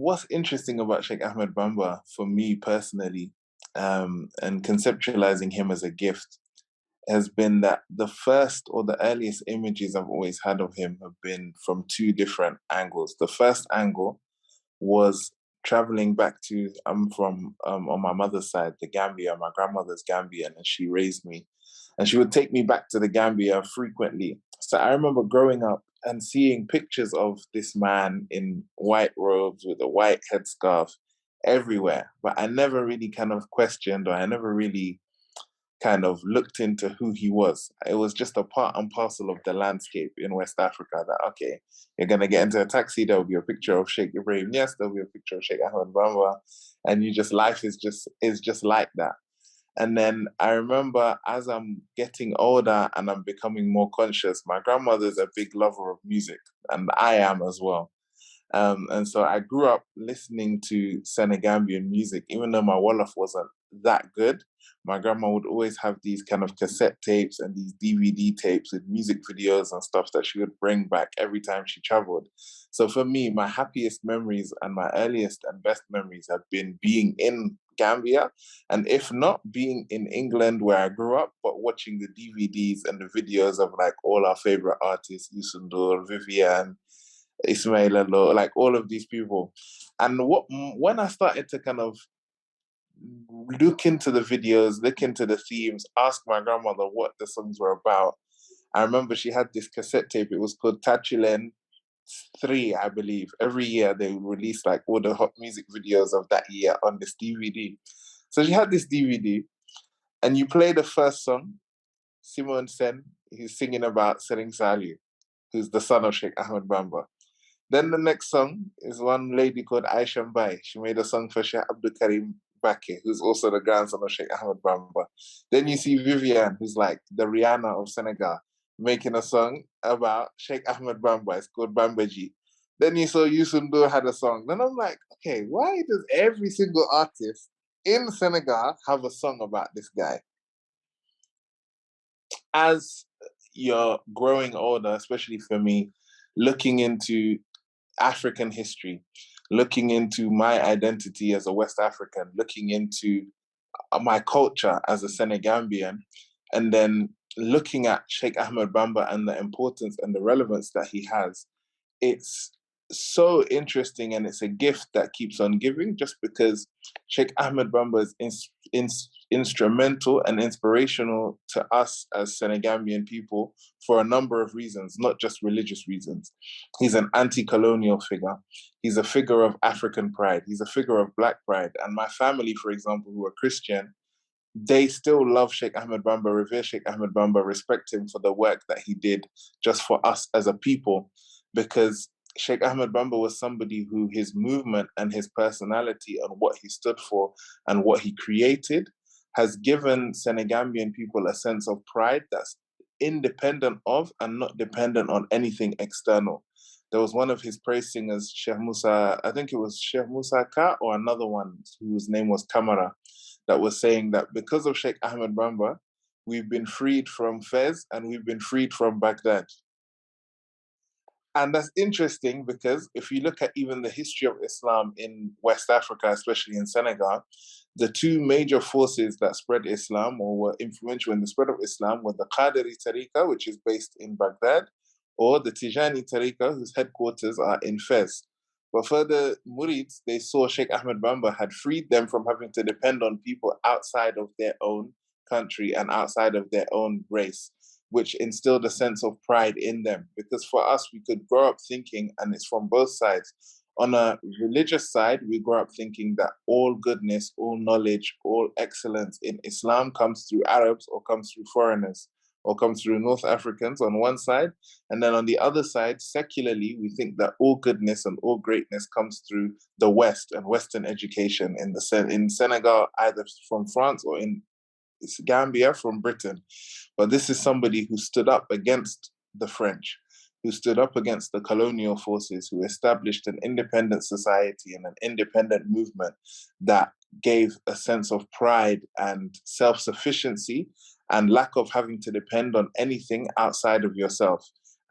What's interesting about Sheikh Ahmed Bamba for me personally, and conceptualizing him as a gift, has been that the first or the earliest images I've always had of him have been from two different angles. The first angle was traveling back to, I'm from, on my mother's side, the Gambia. My grandmother's Gambian, and she raised me. And she would take me back to the Gambia frequently. So I remember growing up and seeing pictures of this man in white robes with a white headscarf everywhere. But I never really kind of questioned, or I never really kind of looked into who he was. It was just a part and parcel of the landscape in West Africa that, okay, you're going to get into a taxi, there'll be a picture of Sheikh Ibrahim Niasse, there'll be a picture of Sheikh Ahmed Bamba, and you just, life is just like that. And then I remember as I'm getting older and I'm becoming more conscious, my grandmother's a big lover of music, and I am as well. And so I grew up listening to Senegambian music, even though my Wolof wasn't that good. My grandma would always have these kind of cassette tapes and these DVD tapes with music videos and stuff that she would bring back every time she traveled. So for me, my happiest memories and my earliest and best memories have been being in Gambia, and if not, being in England where I grew up, but watching the DVDs and the videos of like all our favorite artists, Youssef Carter, Vivian, Ismail Allo, like all of these people. And when I started to kind of look into the videos, look into the themes, ask my grandmother what the songs were about, I remember she had this cassette tape. It was called Tachilen 3, I believe. Every year they would release like all the hot music videos of that year on this DVD. So she had this DVD, and you play the first song, Simon Sen, he's singing about Sering Saliu, who's the son of Sheikh Ahmed Bamba. Then the next song is one lady called Aisha Mbai. She made a song for Sheikh Abdul Karim Bake, who's also the grandson of Sheikh Ahmed Bamba. Then you see Vivian, who's like the Rihanna of Senegal, making a song about Sheikh Ahmed Bamba. It's called Bambaji. Then you saw Youssou N'Dour had a song. Then I'm like, okay, why does every single artist in Senegal have a song about this guy? As you're growing older, especially for me, looking into African history, looking into my identity as a West African, looking into my culture as a Senegambian, and then looking at Sheikh Ahmed Bamba and the importance and the relevance that he has, it's so interesting, and it's a gift that keeps on giving, just because Sheikh Ahmed Bamba is instrumental and inspirational to us as Senegambian people for a number of reasons, not just religious reasons. He's an anti-colonial figure. He's a figure of African pride. He's a figure of Black pride. And my family, for example, who are Christian, they still love Sheikh Ahmed Bamba, revere Sheikh Ahmed Bamba, respect him for the work that he did just for us as a people, because Sheikh Ahmed Bamba was somebody who his movement and his personality and what he stood for and what he created has given Senegambian people a sense of pride that's independent of and not dependent on anything external. There was one of his praise singers, Sheikh Musa, I think it was Sheikh Musa Ka, or another one whose name was Kamara, that was saying that because of Sheikh Ahmed Bamba, we've been freed from Fez and we've been freed from Baghdad. And that's interesting because if you look at even the history of Islam in West Africa, especially in Senegal, the two major forces that spread Islam or were influential in the spread of Islam were the Qadiri Tariqa, which is based in Baghdad, or the Tijani Tariqa, whose headquarters are in Fez. But for the Murids, they saw Sheikh Ahmed Bamba had freed them from having to depend on people outside of their own country and outside of their own race, which instilled a sense of pride in them. Because for us, we could grow up thinking, and it's from both sides. On a religious side, we grow up thinking that all goodness, all knowledge, all excellence in Islam comes through Arabs or comes through foreigners or comes through North Africans on one side. And then on the other side, secularly, we think that all goodness and all greatness comes through the West and Western education in Senegal, either from France, or in Gambia from Britain. But this is somebody who stood up against the French, who stood up against the colonial forces, who established an independent society and an independent movement that gave a sense of pride and self-sufficiency and lack of having to depend on anything outside of yourself.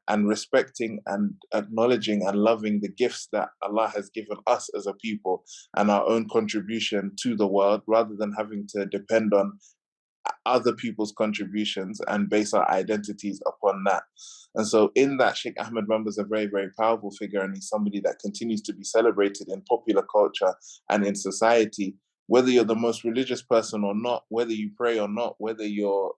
and respecting and acknowledging and loving the gifts that Allah has given us as a people and our own contribution to the world, rather than having to depend on other people's contributions and base our identities upon that. And so in that, Sheikh Ahmed Bamba is a very, very powerful figure, and he's somebody that continues to be celebrated in popular culture and in society, whether you're the most religious person or not, whether you pray or not, whether you're,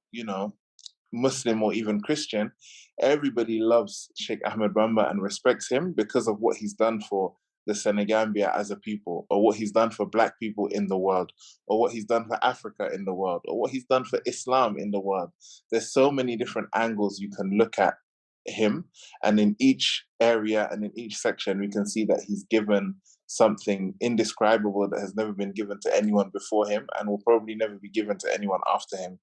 Muslim or even Christian. Everybody loves Sheikh Ahmed Bamba and respects him because of what he's done for the Senegambia as a people, or what he's done for Black people in the world, or what he's done for Africa in the world, or what he's done for Islam in the world. There's so many different angles you can look at him, and in each area and in each section we can see that he's given something indescribable that has never been given to anyone before him and will probably never be given to anyone after him.